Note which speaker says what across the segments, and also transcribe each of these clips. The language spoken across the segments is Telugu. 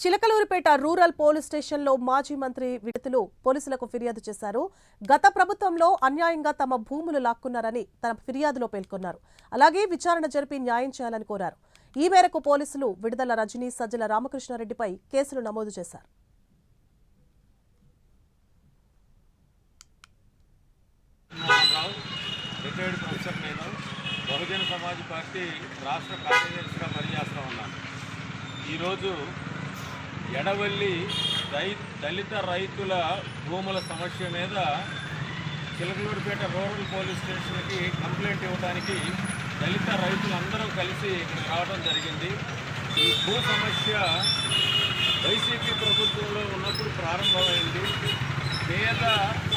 Speaker 1: చిలకలూరిపేట రూరల్ పోలీస్ స్టేషన్లో మాజీ మంత్రి విడతలు పోలీసులకు ఫిర్యాదు చేశారు. గత ప్రభుత్వంలో అన్యాయంగా తమ భూములు లాక్కున్నారని తన ఫిర్యాదులో పేర్కొన్నారు. అలాగే విచారణ జరిపి న్యాయం చేయాలని కోరారు. ఈ మేరకు పోలీసులు విడుదల రజనీ, సజ్జల రామకృష్ణారెడ్డిపై కేసులు నమోదు చేశారు.
Speaker 2: బహుజన సమాజ్ పార్టీ రాష్ట్ర కార్యదర్శిగా పనిచేస్తూ ఉన్నాను. ఈరోజు ఎడవల్లి దళిత రైతుల భూముల సమస్య మీద చిలకలూరిపేట రూరల్ పోలీస్ స్టేషన్కి కంప్లైంట్ ఇవ్వడానికి దళిత రైతులందరూ కలిసి ఇక్కడ రావడం జరిగింది. ఈ భూ సమస్య వైసీపీ ప్రభుత్వంలో ఉన్నప్పుడు ప్రారంభమైంది. పేద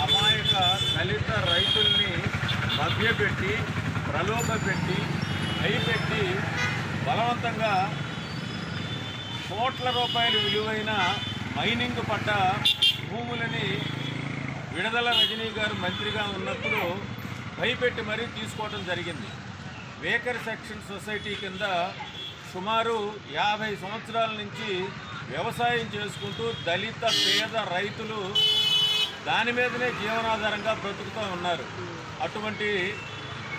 Speaker 2: అమాయక దళిత రైతుల్ని మభ్యపెట్టి, ప్రలోభపెట్టి, భయపెట్టి బలవంతంగా కోట్ల రూపాయలు విలువైన మైనింగ్ పడ్డ భూములని విడుదల రజనీ గారు మంత్రిగా ఉన్నప్పుడు భయపెట్టి మరీ తీసుకోవడం జరిగింది. వేకర్ సెక్షన్ సొసైటీ కింద సుమారు 50 సంవత్సరాల నుంచి వ్యవసాయం చేసుకుంటూ దళిత పేద రైతులు దాని మీదనే జీవనాధారంగా బ్రతుకుతూ ఉన్నారు. అటువంటి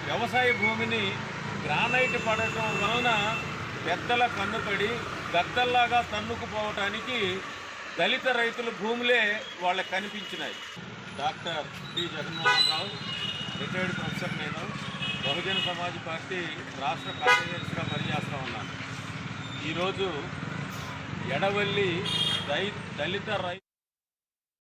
Speaker 2: వ్యవసాయ భూమిని గ్రానైట్ పడటం వలన పెద్దల కన్నుపడి గద్దల్లాగా తన్నుకుపోవటానికి దళిత రైతుల భూములే వాళ్ళకి కనిపించినాయి. Doctor P Jaganmohan Rao, retired professor. నేను బహుజన సమాజ్ పార్టీ రాష్ట్ర కార్యదర్శిగా పనిచేస్తూ ఉన్నాను. ఈరోజు ఎడవల్లి దళిత